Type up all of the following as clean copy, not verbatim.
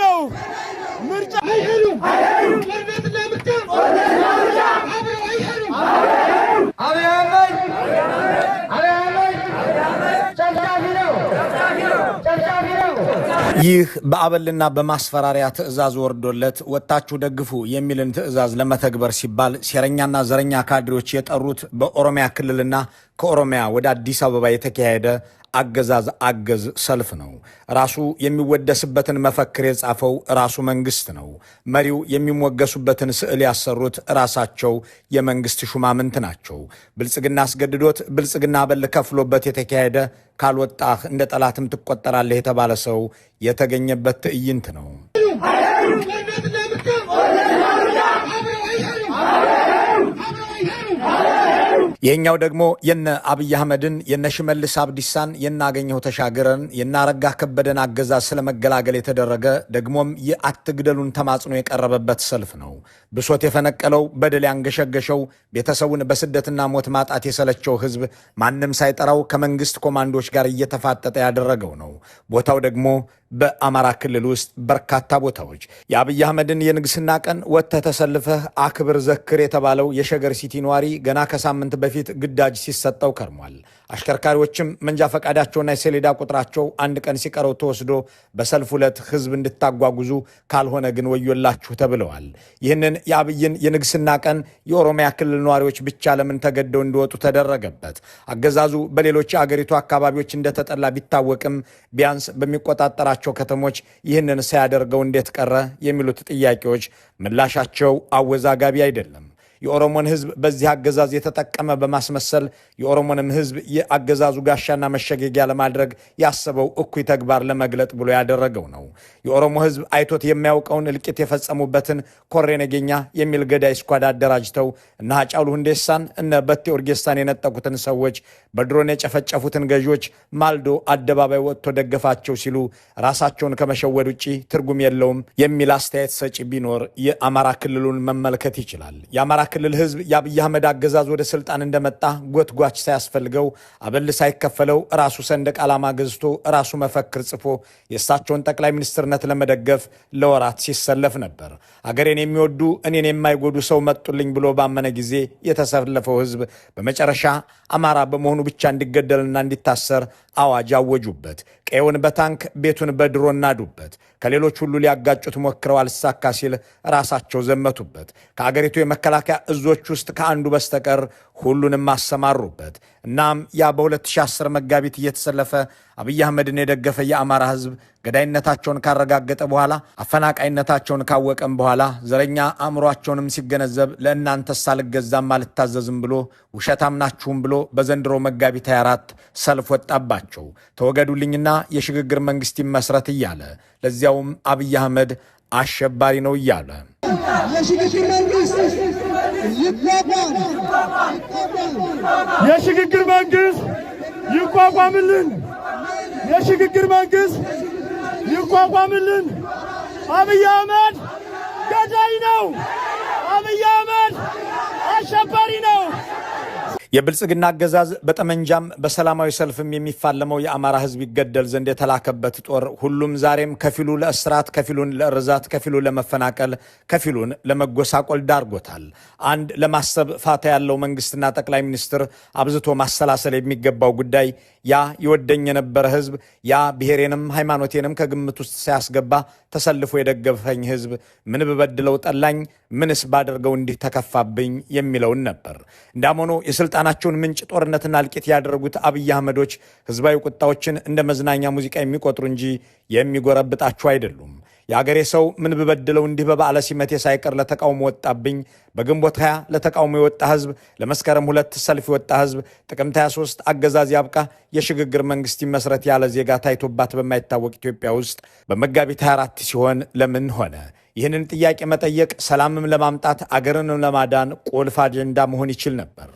ነው ምርጫ አይሄዱም ወርደትና ምርጫ አብረው አይሄዱም አብያመይ ይህ በአበልና በማስፈራሪያ ትዕዛዝ ወርዶለት ወጣችሁ ደግፉ የሚልን ትዕዛዝ ለመተግበር ሲባል ሴረኛና ዘረኛ ካድሬዎች የጠሩት በኦሮሚያ ክልልና ከኦሮሚያ ወደ አዲስ አበባ የተካሄደ አገዛዝ አገዝ ሰልፍ ነው። ራሱ የሚወደስበትን መፈክር የጻፈው ራሱ መንግስት ነው። መሪው የሚሞገሱበትን ስዕል ያሰሩት ራሳቸው የመንግስት ሹማምንት ናቸው። ብልጽግና አስገድዶት ብልጽግና በል ከፍሎበት የተካሄደ ካልወጣህ እንደ ጠላትም ትቆጠራለህ የተባለ ሰው የተገኘበት ትዕይንት ነው። የኛው ደግሞ የነ አብይ አህመድን የነ ሽመልስ አብዲሳን የነ አገኘሁ ተሻገረን የነ አረጋ ከበደን አገዛዝ ስለመገላገል የተደረገ ደግሞም የአትግደሉን ተማጽኖ የቀረበበት ሰልፍ ነው። ብሶት የፈነቀለው በደል ያንገሸገሸው ቤተሰቡን በስደትና ሞት ማጣት የሰለቸው ህዝብ ማንም ሳይጠራው ከመንግስት ኮማንዶች ጋር እየተፋጠጠ ያደረገው ነው። ቦታው ደግሞ በአማራ ክልል ውስጥ በርካታ ቦታዎች የአብይ አህመድን የንግስና ቀን ወጥተህ ተሰልፈህ አክብር ዘክር የተባለው የሸገር ሲቲ ነዋሪ ገና ከሳምንት በፊት ግዳጅ ሲሰጠው ከርሟል። አሽከርካሪዎችም መንጃ ፈቃዳቸውና የሰሌዳ ቁጥራቸው አንድ ቀን ሲቀረው ተወስዶ በሰልፍ ዕለት ህዝብ እንድታጓጉዙ ካልሆነ ግን ወዮላችሁ ተብለዋል። ይህንን የአብይን የንግስና ቀን የኦሮሚያ ክልል ነዋሪዎች ብቻ ለምን ተገደው እንዲወጡ ተደረገበት? አገዛዙ በሌሎች የአገሪቱ አካባቢዎች እንደተጠላ ቢታወቅም ቢያንስ በሚቆጣጠራቸው ከተሞች ይህንን ሳያደርገው እንዴት ቀረ የሚሉት ጥያቄዎች ምላሻቸው አወዛጋቢ አይደለም። የኦሮሞን ህዝብ በዚህ አገዛዝ የተጠቀመ በማስመሰል የኦሮሞንም ህዝብ የአገዛዙ ጋሻና መሸገጊያ ለማድረግ ያሰበው እኩይ ተግባር ለመግለጥ ብሎ ያደረገው ነው። የኦሮሞ ህዝብ አይቶት የማያውቀውን እልቂት የፈጸሙበትን ኮሬ ነገኛ የሚል ገዳይ ስኳድ አደራጅተው እነ ሃጫሉ ሁንዴሳን እነ በቴ ኡርጌሳን የነጠቁትን ሰዎች በድሮን የጨፈጨፉትን ገዢዎች ማልዶ አደባባይ ወጥቶ ደገፋቸው ሲሉ ራሳቸውን ከመሸወድ ውጪ ትርጉም የለውም የሚል አስተያየት ሰጪ ቢኖር የአማራ ክልሉን መመልከት ይችላል። የአማራ ክልል ህዝብ የአብይ አህመድ አገዛዝ ወደ ስልጣን እንደመጣ ጎትጓች ሳያስፈልገው አበል ሳይከፈለው ራሱ ሰንደቅ ዓላማ ገዝቶ ራሱ መፈክር ጽፎ የእሳቸውን ጠቅላይ ሚኒስትርነት ለመደገፍ ለወራት ሲሰለፍ ነበር። አገሬን የሚወዱ እኔን የማይጎዱ ሰው መጡልኝ ብሎ ባመነ ጊዜ የተሰለፈው ህዝብ በመጨረሻ አማራ በመሆኑ ብቻ እንዲገደልና እንዲታሰር አዋጅ አወጁበት። ቀየውን በታንክ ቤቱን በድሮን ናዱበት። ከሌሎች ሁሉ ሊያጋጩት ሞክረው አልሳካ ሲል ራሳቸው ዘመቱበት። ከአገሪቱ የመከላከያ እዞች ውስጥ ከአንዱ በስተቀር ሁሉንም አሰማሩበት። እናም ያ በ2010 መጋቢት እየተሰለፈ አብይ አህመድን የደገፈ የአማራ ህዝብ ገዳይነታቸውን ካረጋገጠ በኋላ አፈናቃይነታቸውን ካወቀም በኋላ ዘረኛ አእምሯቸውንም ሲገነዘብ ለእናንተስ አልገዛም አልታዘዝም ብሎ ውሸታም ናችሁም ብሎ በዘንድሮ መጋቢት 24 ሰልፍ ወጣባቸው። ተወገዱልኝና የሽግግር መንግስት ይመስረት እያለ ለዚያውም አብይ አህመድ አሸባሪ ነው እያለ የሽግግር መንግስት ይቋቋምልን፣ የሽግግር መንግስት ይቋቋምልን። አብይ አህመድ ገዳይ ነው። አብይ አህመድ አሸባሪ ነው። የብልጽግና አገዛዝ በጠመንጃም በሰላማዊ ሰልፍም የሚፋለመው የአማራ ህዝብ ይገደል ዘንድ የተላከበት ጦር ሁሉም ዛሬም ከፊሉ ለእስራት፣ ከፊሉን ለእርዛት፣ ከፊሉ ለመፈናቀል፣ ከፊሉን ለመጎሳቆል ዳርጎታል። አንድ ለማሰብ ፋታ ያለው መንግስትና ጠቅላይ ሚኒስትር አብዝቶ ማሰላሰል የሚገባው ጉዳይ ያ ይወደኝ የነበረ ህዝብ፣ ያ ብሔሬንም ሃይማኖቴንም ከግምት ውስጥ ሳያስገባ ተሰልፎ የደገፈኝ ህዝብ ምን በበድለው ጠላኝ፣ ምንስ ባደርገው እንዲህ ተከፋብኝ የሚለውን ነበር። እንዳም ሆኖ የስልጣናቸውን ምንጭ ጦርነትና እልቂት ያደረጉት አብይ አህመዶች ህዝባዊ ቁጣዎችን እንደ መዝናኛ ሙዚቃ የሚቆጥሩ እንጂ የሚጎረብጣቸው አይደሉም። የአገሬ ሰው ምን በበድለው እንዲህ በበዓለ ሲመቴ ሳይቀር ለተቃውሞ ወጣብኝ፣ በግንቦት 20 ለተቃውሞ የወጣ ህዝብ፣ ለመስከረም 2 ሰልፍ የወጣ ህዝብ፣ ጥቅምት 23 አገዛዝ ያብቃ የሽግግር መንግስት ይመስረት ያለ ዜጋ ታይቶባት በማይታወቅ ኢትዮጵያ ውስጥ በመጋቢት 24 ሲሆን ለምን ሆነ? ይህንን ጥያቄ መጠየቅ ሰላምም ለማምጣት አገርንም ለማዳን ቁልፍ አጀንዳ መሆን ይችል ነበር።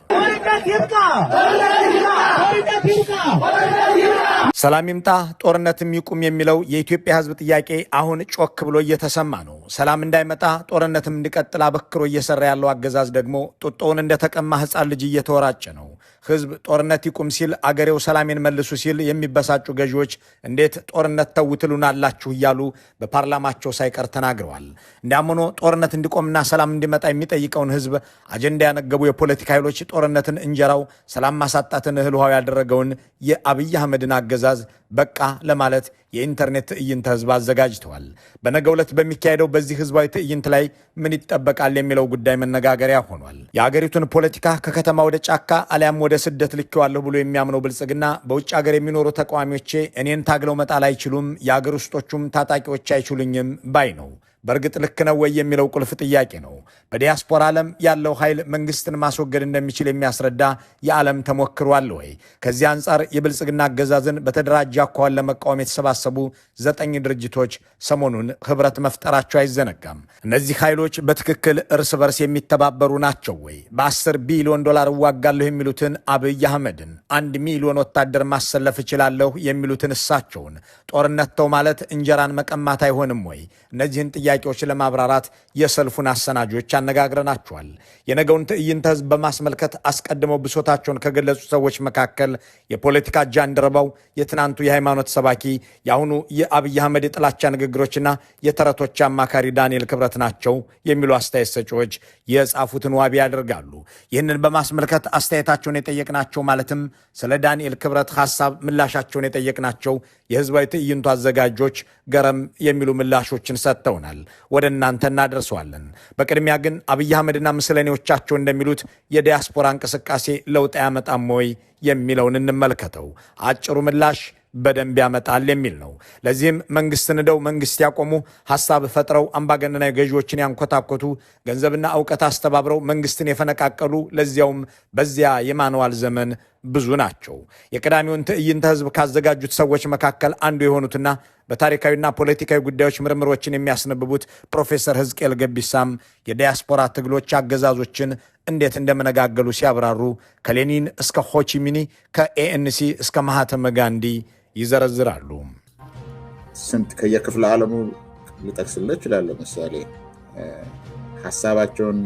ሰላም ይምጣ ጦርነትም ይቁም የሚለው የኢትዮጵያ ሕዝብ ጥያቄ አሁን ጮክ ብሎ እየተሰማ ነው። ሰላም እንዳይመጣ ጦርነትም እንዲቀጥል አበክሮ እየሰራ ያለው አገዛዝ ደግሞ ጡጦውን እንደተቀማ ሕፃን ልጅ እየተወራጨ ነው። ሕዝብ ጦርነት ይቁም ሲል አገሬው ሰላሜን መልሱ ሲል የሚበሳጩ ገዢዎች እንዴት ጦርነት ተውትሉናላችሁ እያሉ በፓርላማቸው ሳይቀር ተናግረዋል። እንዲያም ሆኖ ጦርነት እንዲቆምና ሰላም እንዲመጣ የሚጠይቀውን ሕዝብ አጀንዳ ያነገቡ የፖለቲካ ኃይሎች ጦርነትን እንጀራው ሰላም ማሳጣትን እህል ውሃው ያደረገውን የአብይ አህመድን አገዛዝ በቃ ለማለት የኢንተርኔት ትዕይንተ ህዝብ አዘጋጅተዋል። በነገው ዕለት በሚካሄደው በዚህ ህዝባዊ ትዕይንት ላይ ምን ይጠበቃል የሚለው ጉዳይ መነጋገሪያ ሆኗል። የአገሪቱን ፖለቲካ ከከተማ ወደ ጫካ አሊያም ወደ ስደት ልኬዋለሁ ብሎ የሚያምነው ብልጽግና በውጭ ሀገር የሚኖሩ ተቃዋሚዎቼ እኔን ታግለው መጣል አይችሉም፣ የአገር ውስጦቹም ታጣቂዎች አይችሉኝም ባይ ነው። በእርግጥ ልክ ነው ወይ የሚለው ቁልፍ ጥያቄ ነው። በዲያስፖራ ዓለም ያለው ኃይል መንግስትን ማስወገድ እንደሚችል የሚያስረዳ የዓለም ተሞክሮ አለ ወይ? ከዚህ አንጻር የብልጽግና አገዛዝን በተደራጀ አኳኋን ለመቃወም የተሰባሰቡ 9 ድርጅቶች ሰሞኑን ህብረት መፍጠራቸው አይዘነጋም። እነዚህ ኃይሎች በትክክል እርስ በርስ የሚተባበሩ ናቸው ወይ? በ10 ቢሊዮን ዶላር እዋጋለሁ የሚሉትን አብይ አህመድን፣ 1 ሚሊዮን ወታደር ማሰለፍ እችላለሁ የሚሉትን እሳቸውን ጦርነት ተው ማለት እንጀራን መቀማት አይሆንም ወይ? እነዚህን ጥያቄዎች ለማብራራት የሰልፉን አሰናጆች አነጋግረናቸዋል። የነገውን ትዕይንተ ህዝብ በማስመልከት አስቀድመው ብሶታቸውን ከገለጹ ሰዎች መካከል የፖለቲካ ጃንደረባው የትናንቱ የሃይማኖት ሰባኪ የአሁኑ የአብይ አህመድ የጥላቻ ንግግሮችና የተረቶች አማካሪ ዳንኤል ክብረት ናቸው የሚሉ አስተያየት ሰጪዎች የጻፉትን ዋቢ ያደርጋሉ። ይህንን በማስመልከት አስተያየታቸውን የጠየቅናቸው ማለትም ስለ ዳንኤል ክብረት ሐሳብ ምላሻቸውን የጠየቅናቸው የህዝባዊ ትዕይንቱ አዘጋጆች ገረም የሚሉ ምላሾችን ሰጥተውናል። ወደ እናንተ እናደርሰዋለን። በቅድሚያ ግን አብይ አህመድና ምስለኔዎቻቸው እንደሚሉት የዲያስፖራ እንቅስቃሴ ለውጥ ያመጣም ወይ የሚለውን እንመልከተው። አጭሩ ምላሽ በደንብ ያመጣል የሚል ነው። ለዚህም መንግስት ንደው መንግስት ያቆሙ፣ ሐሳብ ፈጥረው አምባገነናዊ ገዢዎችን ያንኮታኮቱ፣ ገንዘብና ዕውቀት አስተባብረው መንግስትን የፈነቃቀሉ ለዚያውም በዚያ የማንዋል ዘመን ብዙ ናቸው። የቀዳሚውን ትዕይንተ ህዝብ ካዘጋጁት ሰዎች መካከል አንዱ የሆኑትና በታሪካዊና ፖለቲካዊ ጉዳዮች ምርምሮችን የሚያስነብቡት ፕሮፌሰር ሕዝቅኤል ገቢሳም የዲያስፖራ ትግሎች አገዛዞችን እንዴት እንደመነጋገሉ ሲያብራሩ ከሌኒን እስከ ሆቺሚኒ ከኤኤንሲ እስከ ማህተመ ጋንዲ ይዘረዝራሉ። ስንት ከየክፍለ ዓለሙ ልጠቅስልህ እችላለሁ። ምሳሌ ሐሳባቸውን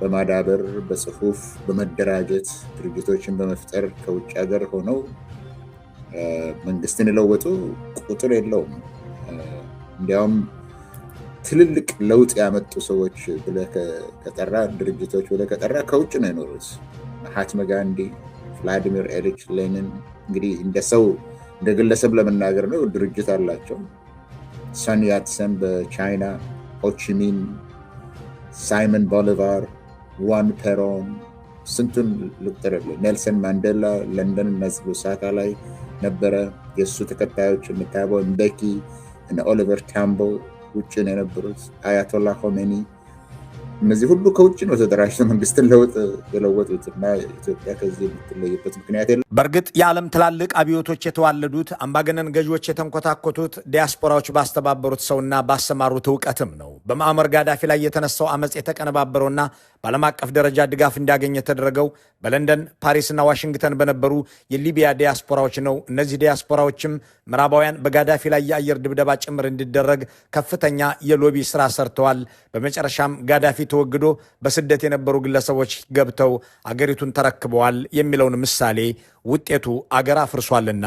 በማዳበር በጽሁፍ በመደራጀት ድርጅቶችን በመፍጠር ከውጭ ሀገር ሆነው መንግስትን የለወጡ ቁጥር የለውም። እንዲያውም ትልልቅ ለውጥ ያመጡ ሰዎች ብለህ ከጠራ ድርጅቶች ብለህ ከጠራ ከውጭ ነው የኖሩት። ማህተመ ጋንዲ፣ ቭላዲሚር ኢሊች ሌኒን እንግዲህ እንደ ሰው እንደ ግለሰብ ለመናገር ነው ድርጅት አላቸው። ሰን ያትሰን በቻይና፣ ሆቺሚን፣ ሳይመን ቦሊቫር፣ ዋን ፔሮን ስንቱን ልቁጠርልህ። ኔልሰን ማንዴላ ለንደን እና ሉሳካ ላይ ነበረ። የእሱ ተከታዮች እነ ታቦ ምቤኪ እነ ኦሊቨር ታምቦ ውጭ ነው የነበሩት። አያቶላ ሆሜኒ እነዚህ ሁሉ ከውጭ ነው ተደራጅተው መንግስትን የለወጡት እና ኢትዮጵያ ከዚህ የምትለይበት ምክንያት የለም። በእርግጥ የዓለም ትላልቅ አብዮቶች የተዋለዱት አምባገነን ገዢዎች የተንኮታኮቱት ዲያስፖራዎች ባስተባበሩት ሰውና ባሰማሩት እውቀትም ነው። በማዕመር ጋዳፊ ላይ የተነሳው አመፅ የተቀነባበረውና በዓለም አቀፍ ደረጃ ድጋፍ እንዲያገኝ የተደረገው በለንደን ፓሪስና ዋሽንግተን በነበሩ የሊቢያ ዲያስፖራዎች ነው። እነዚህ ዲያስፖራዎችም ምዕራባውያን በጋዳፊ ላይ የአየር ድብደባ ጭምር እንዲደረግ ከፍተኛ የሎቢ ስራ ሰርተዋል። በመጨረሻም ጋዳፊ ተወግዶ በስደት የነበሩ ግለሰቦች ገብተው አገሪቱን ተረክበዋል የሚለውን ምሳሌ ውጤቱ አገር አፍርሷልና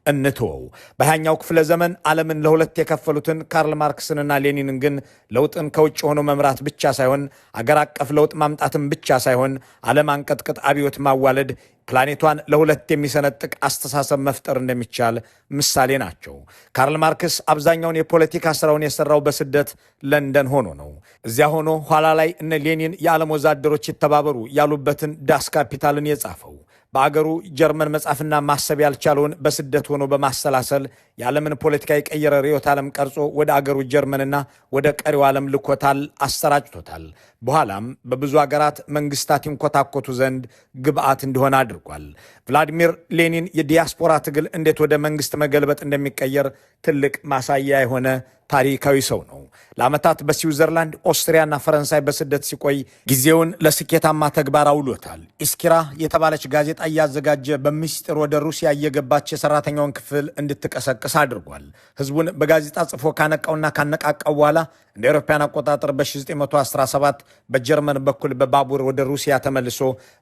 እንተወው። በ20ኛው ክፍለ ዘመን ዓለምን ለሁለት የከፈሉትን ካርል ማርክስንና ሌኒንን ግን ለውጥን ከውጭ ሆኖ መምራት ብቻ ሳይሆን አገር አቀፍ ለውጥ ማምጣትም ብቻ ሳይሆን ዓለም አንቀጥቅጥ አብዮት ማዋለድ፣ ፕላኔቷን ለሁለት የሚሰነጥቅ አስተሳሰብ መፍጠር እንደሚቻል ምሳሌ ናቸው። ካርል ማርክስ አብዛኛውን የፖለቲካ ስራውን የሰራው በስደት ለንደን ሆኖ ነው። እዚያ ሆኖ ኋላ ላይ እነ ሌኒን የዓለም ወዛደሮች ይተባበሩ ያሉበትን ዳስ ካፒታልን የጻፈው በአገሩ ጀርመን መጻፍና ማሰብ ያልቻለውን በስደት ሆኖ በማሰላሰል የዓለምን ፖለቲካ የቀየረ ርዕዮተ ዓለም ቀርጾ ወደ አገሩ ጀርመንና ወደ ቀሪው ዓለም ልኮታል፣ አሰራጭቶታል። በኋላም በብዙ አገራት መንግስታት ይንኮታኮቱ ዘንድ ግብአት እንዲሆን አድርጓል። ቭላዲሚር ሌኒን የዲያስፖራ ትግል እንዴት ወደ መንግስት መገልበጥ እንደሚቀየር ትልቅ ማሳያ የሆነ ታሪካዊ ሰው ነው። ለዓመታት በስዊዘርላንድ፣ ኦስትሪያና ፈረንሳይ በስደት ሲቆይ ጊዜውን ለስኬታማ ተግባር አውሎታል። ኢስኪራ የተባለች ጋዜጣ እያዘጋጀ በምስጢር ወደ ሩሲያ እየገባች የሰራተኛውን ክፍል እንድትቀሰቅስ አድርጓል። ህዝቡን በጋዜጣ ጽፎ ካነቃውና ካነቃቃው በኋላ እንደ አውሮፓውያን አቆጣጠር በ1917 በጀርመን በኩል በባቡር ወደ ሩሲያ ተመልሶ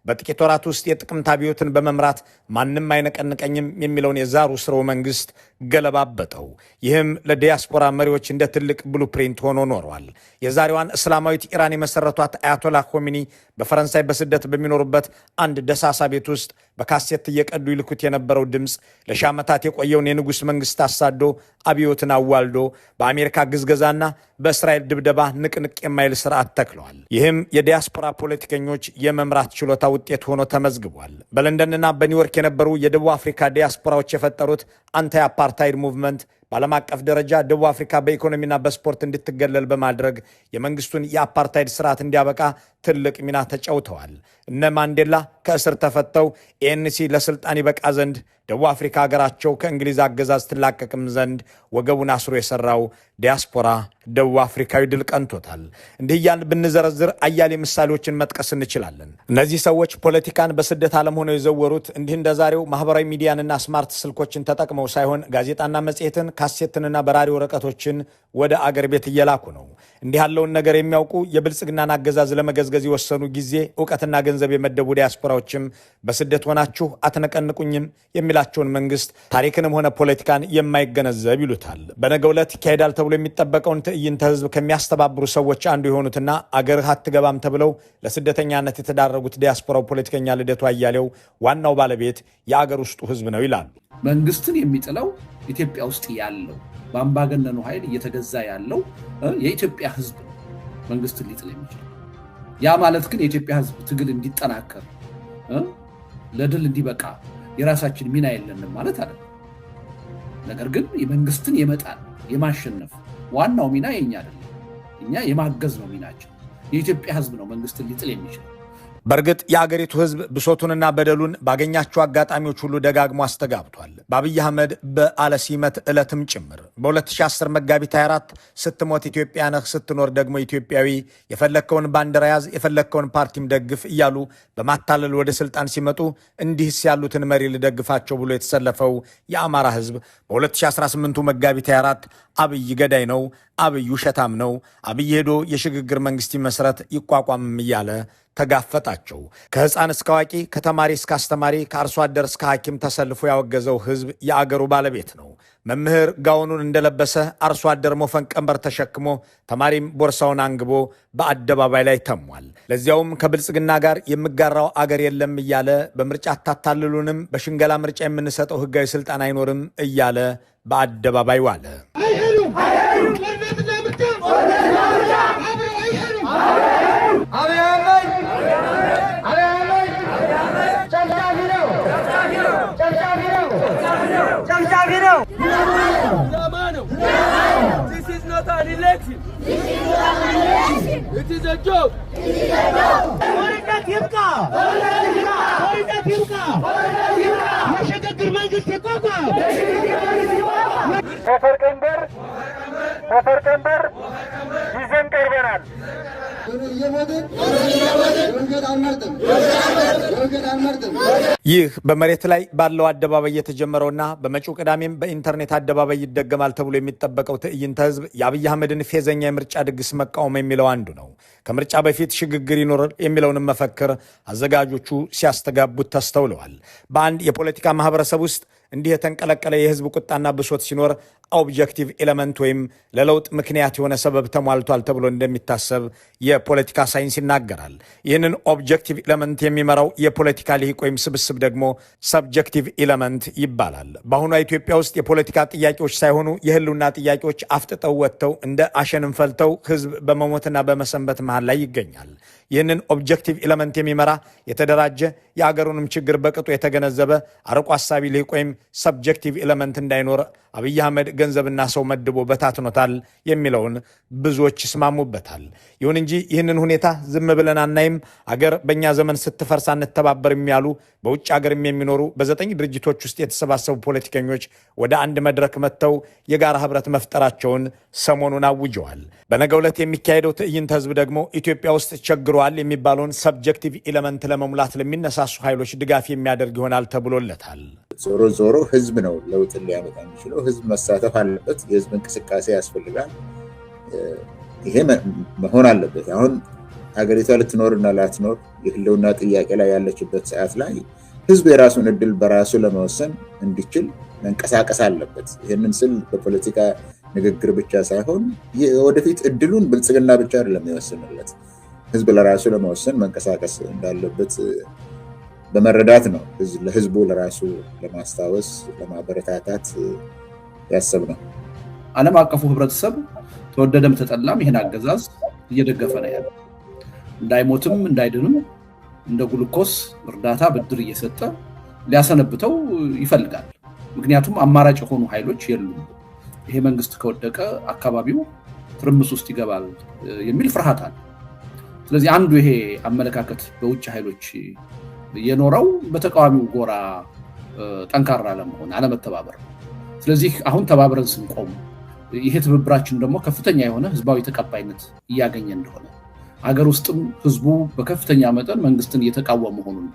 በጥቂት ወራት ውስጥ የጥቅምት አብዮትን በመምራት ማንም አይነቀንቀኝም የሚለውን የዛሩ ስርወ መንግስት ገለባበጠው። ይህም ለዲያስፖራ መሪዎች እንደ ትልቅ ብሉፕሪንት ሆኖ ኖሯል። የዛሬዋን እስላማዊት ኢራን የመሰረቷት አያቶላ ኮሚኒ በፈረንሳይ በስደት በሚኖሩበት አንድ ደሳሳ ቤት ውስጥ በካሴት እየቀዱ ይልኩት የነበረው ድምፅ ለሺህ ዓመታት የቆየውን የንጉሥ መንግስት አሳዶ አብዮትን አዋልዶ በአሜሪካ ግዝገዛና በእስራኤል ድብደባ ንቅንቅ የማይል ስርዓት ተክለዋል። ይህም የዲያስፖራ ፖለቲከኞች የመምራት ችሎታ ውጤት ሆኖ ተመዝግቧል። በለንደንና በኒውዮርክ የነበሩ የደቡብ አፍሪካ ዲያስፖራዎች የፈጠሩት አንታይ አፓርታይድ ሙቭመንት በዓለም አቀፍ ደረጃ ደቡብ አፍሪካ በኢኮኖሚና በስፖርት እንድትገለል በማድረግ የመንግስቱን የአፓርታይድ ስርዓት እንዲያበቃ ትልቅ ሚና ተጫውተዋል። እነ ማንዴላ ከእስር ተፈተው ኤንሲ ለስልጣን ይበቃ ዘንድ ደቡብ አፍሪካ ሀገራቸው ከእንግሊዝ አገዛዝ ትላቀቅም ዘንድ ወገቡን አስሮ የሰራው ዲያስፖራ ደቡብ አፍሪካዊ ድል ቀንቶታል። እንዲህ እያልን ብንዘረዝር አያሌ ምሳሌዎችን መጥቀስ እንችላለን። እነዚህ ሰዎች ፖለቲካን በስደት ዓለም ሆነው የዘወሩት እንዲህ እንደ ዛሬው ማህበራዊ ሚዲያንና ስማርት ስልኮችን ተጠቅመው ሳይሆን ጋዜጣና መጽሔትን፣ ካሴትንና በራሪ ወረቀቶችን ወደ አገር ቤት እየላኩ ነው። እንዲህ ያለውን ነገር የሚያውቁ የብልጽግናን አገዛዝ ለመገዝገዝ የወሰኑ ጊዜ እውቀትና ገንዘብ የመደቡ ዲያስፖራዎችም በስደት ሆናችሁ አትነቀንቁኝም የሚላቸውን መንግስት ታሪክንም ሆነ ፖለቲካን የማይገነዘብ ይሉታል። በነገው ዕለት ይካሄዳል ተብሎ የሚጠበቀውን ትዕይንተ ህዝብ ከሚያስተባብሩ ሰዎች አንዱ የሆኑትና አገርህ አትገባም ተብለው ለስደተኛነት የተዳረጉት ዲያስፖራው ፖለቲከኛ ልደቱ አያሌው ዋናው ባለቤት የአገር ውስጡ ህዝብ ነው ይላሉ። መንግስትን የሚጥለው ኢትዮጵያ ውስጥ ያለው በአምባገነኑ ኃይል እየተገዛ ያለው የኢትዮጵያ ህዝብ ነው መንግስትን ሊጥል የሚችል። ያ ማለት ግን የኢትዮጵያ ህዝብ ትግል እንዲጠናከር ለድል እንዲበቃ የራሳችን ሚና የለንም ማለት አይደለም። ነገር ግን የመንግስትን የመጣል የማሸነፍ ዋናው ሚና የኛ አይደለም። እኛ የማገዝ ነው ሚናችን። የኢትዮጵያ ህዝብ ነው መንግስትን ሊጥል የሚችል። በእርግጥ የአገሪቱ ህዝብ ብሶቱንና በደሉን ባገኛቸው አጋጣሚዎች ሁሉ ደጋግሞ አስተጋብቷል። በአብይ አህመድ በዓለ ሲመት ዕለትም ጭምር በ2010 መጋቢት 24 ስትሞት ኢትዮጵያ ነህ፣ ስትኖር ደግሞ ኢትዮጵያዊ፣ የፈለግከውን ባንዲራ ያዝ፣ የፈለግከውን ፓርቲም ደግፍ እያሉ በማታለል ወደ ስልጣን ሲመጡ እንዲህስ ያሉትን መሪ ልደግፋቸው ብሎ የተሰለፈው የአማራ ህዝብ በ2018 መጋቢት 24 አብይ ገዳይ ነው፣ አብይ ውሸታም ነው፣ አብይ ሄዶ የሽግግር መንግስት ይመስረት ይቋቋምም እያለ ተጋፈጣቸው። ከህፃን እስከ አዋቂ፣ ከተማሪ እስከ አስተማሪ፣ ከአርሶ አደር እስከ ሐኪም ተሰልፎ ያወገዘው ህዝብ የአገሩ ባለቤት ነው። መምህር ጋውኑን እንደለበሰ፣ አርሶ አደር ሞፈን ቀንበር ተሸክሞ፣ ተማሪም ቦርሳውን አንግቦ በአደባባይ ላይ ተሟል። ለዚያውም ከብልጽግና ጋር የምጋራው አገር የለም እያለ በምርጫ አታታልሉንም፣ በሽንገላ ምርጫ የምንሰጠው ህጋዊ ስልጣን አይኖርም እያለ በአደባባይ ዋለ። This is not an election. It is a joke. ተፈርቀንበር ይዘን ቀርበናል። ይህ በመሬት ላይ ባለው አደባባይ የተጀመረውና በመጪው ቅዳሜም በኢንተርኔት አደባባይ ይደገማል ተብሎ የሚጠበቀው ትዕይንተ ህዝብ የአብይ አህመድን ፌዘኛ የምርጫ ድግስ መቃወም የሚለው አንዱ ነው። ከምርጫ በፊት ሽግግር ይኖር የሚለውንም መፈክር አዘጋጆቹ ሲያስተጋቡት ተስተውለዋል። በአንድ የፖለቲካ ማህበረሰብ ውስጥ እንዲህ የተንቀለቀለ የህዝብ ቁጣና ብሶት ሲኖር ኦብጀክቲቭ ኤለመንት ወይም ለለውጥ ምክንያት የሆነ ሰበብ ተሟልቷል ተብሎ እንደሚታሰብ የፖለቲካ ሳይንስ ይናገራል። ይህንን ኦብጀክቲቭ ኤለመንት የሚመራው የፖለቲካ ልሂቅ ወይም ስብስብ ደግሞ ሰብጀክቲቭ ኤለመንት ይባላል። በአሁኗ ኢትዮጵያ ውስጥ የፖለቲካ ጥያቄዎች ሳይሆኑ የህልውና ጥያቄዎች አፍጥጠው ወጥተው እንደ አሸንም ፈልተው ህዝብ በመሞትና በመሰንበት መሃል ላይ ይገኛል። ይህንን ኦብጀክቲቭ ኤለመንት የሚመራ የተደራጀ የአገሩንም ችግር በቅጡ የተገነዘበ አርቆ አሳቢ ልሂቅ ወይም ሰብጀክቲቭ ኤለመንት እንዳይኖር አብይ አህመድ ገንዘብና ሰው መድቦ በታትኖታል የሚለውን ብዙዎች ይስማሙበታል። ይሁን እንጂ ይህንን ሁኔታ ዝም ብለን አናይም። አገር በእኛ ዘመን ስትፈርስ አንተባበርም ያሉ በውጭ ሀገርም የሚኖሩ በ9 ድርጅቶች ውስጥ የተሰባሰቡ ፖለቲከኞች ወደ አንድ መድረክ መጥተው የጋራ ህብረት መፍጠራቸውን ሰሞኑን አውጀዋል። በነገው ዕለት የሚካሄደው ትዕይንተ ህዝብ ደግሞ ኢትዮጵያ ውስጥ ቸግሯል የሚባለውን ሰብጀክቲቭ ኤለመንት ለመሙላት ለሚነሳሱ ኃይሎች ድጋፍ የሚያደርግ ይሆናል ተብሎለታል። ዞሮ ዞሮ ህዝብ ነው ለውጥን ሊያመጣ የሚችለው። ህዝብ መሳተፍ አለበት። የህዝብ እንቅስቃሴ ያስፈልጋል። ይሄ መሆን አለበት። አሁን ሀገሪቷ ልትኖርና ላትኖር የህልውና ጥያቄ ላይ ያለችበት ሰዓት ላይ ህዝብ የራሱን እድል በራሱ ለመወሰን እንዲችል መንቀሳቀስ አለበት። ይህንን ስል በፖለቲካ ንግግር ብቻ ሳይሆን ወደፊት እድሉን ብልጽግና ብቻ አይደለም የሚወስንለት፣ ህዝብ ለራሱ ለመወሰን መንቀሳቀስ እንዳለበት በመረዳት ነው ለህዝቡ ለራሱ ለማስታወስ ለማበረታታት ያሰብነው። ዓለም አቀፉ ህብረተሰብ ተወደደም ተጠላም ይህን አገዛዝ እየደገፈ ነው ያለው። እንዳይሞትም እንዳይድንም እንደ ግሉኮስ እርዳታ ብድር እየሰጠ ሊያሰነብተው ይፈልጋል። ምክንያቱም አማራጭ የሆኑ ኃይሎች የሉም። ይሄ መንግስት ከወደቀ አካባቢው ትርምስ ውስጥ ይገባል የሚል ፍርሃት አለ። ስለዚህ አንዱ ይሄ አመለካከት በውጭ ኃይሎች የኖረው በተቃዋሚው ጎራ ጠንካራ ለመሆን አለመተባበር። ስለዚህ አሁን ተባብረን ስንቆም ይሄ ትብብራችን ደግሞ ከፍተኛ የሆነ ህዝባዊ ተቀባይነት እያገኘ እንደሆነ አገር ውስጥም ህዝቡ በከፍተኛ መጠን መንግስትን እየተቃወመ መሆኑን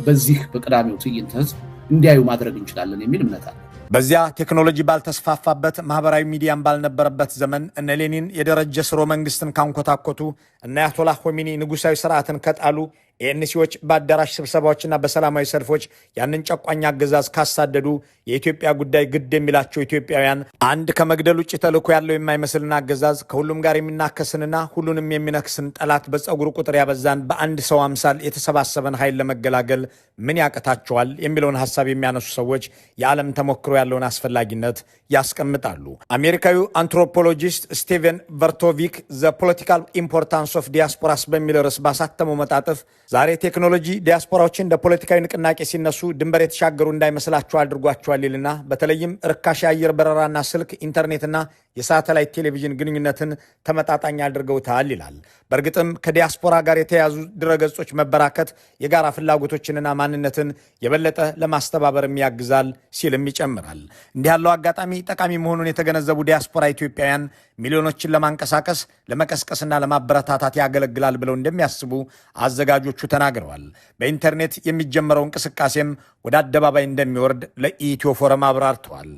በዚህ በቀዳሚው ትዕይንተ ህዝብ እንዲያዩ ማድረግ እንችላለን የሚል እምነት አለ። በዚያ ቴክኖሎጂ ባልተስፋፋበት ማህበራዊ ሚዲያም ባልነበረበት ዘመን እነ ሌኒን የደረጀ ስርወ መንግስትን ካንኮታኮቱ እና አያቶላህ ኾሜኒ ንጉሳዊ ስርዓትን ከጣሉ ኤንሲዎች በአዳራሽ ስብሰባዎችና በሰላማዊ ሰልፎች ያንን ጨቋኝ አገዛዝ ካሳደዱ የኢትዮጵያ ጉዳይ ግድ የሚላቸው ኢትዮጵያውያን አንድ ከመግደል ውጭ ተልዕኮ ያለው የማይመስልን አገዛዝ ከሁሉም ጋር የሚናከስንና ሁሉንም የሚነክስን ጠላት በፀጉሩ ቁጥር ያበዛን በአንድ ሰው አምሳል የተሰባሰበን ኃይል ለመገላገል ምን ያቅታቸዋል የሚለውን ሀሳብ የሚያነሱ ሰዎች የዓለም ተሞክሮ ያለውን አስፈላጊነት ያስቀምጣሉ። አሜሪካዊው አንትሮፖሎጂስት ስቲቨን ቨርቶቪክ ዘ ፖለቲካል ኢምፖርታንስ ኦፍ ዲያስፖራስ በሚል ርዕስ ባሳተመው መጣጥፍ ዛሬ ቴክኖሎጂ ዲያስፖራዎችን እንደ ፖለቲካዊ ንቅናቄ ሲነሱ ድንበር የተሻገሩ እንዳይመስላቸው አድርጓቸዋል ይልና በተለይም ርካሽ የአየር በረራና ስልክ፣ ኢንተርኔትና የሳተላይት ቴሌቪዥን ግንኙነትን ተመጣጣኝ አድርገውታል ይላል። በእርግጥም ከዲያስፖራ ጋር የተያዙ ድረገጾች መበራከት የጋራ ፍላጎቶችንና ማንነትን የበለጠ ለማስተባበርም ያግዛል ሲልም ይጨምራል። እንዲህ ያለው አጋጣሚ ጠቃሚ መሆኑን የተገነዘቡ ዲያስፖራ ኢትዮጵያውያን ሚሊዮኖችን ለማንቀሳቀስ ለመቀስቀስና ለማበረታታት ያገለግላል ብለው እንደሚያስቡ አዘጋጆቹ ተናግረዋል። በኢንተርኔት የሚጀመረው እንቅስቃሴም ወደ አደባባይ እንደሚወርድ ለኢትዮ ፎረም አብራርተዋል።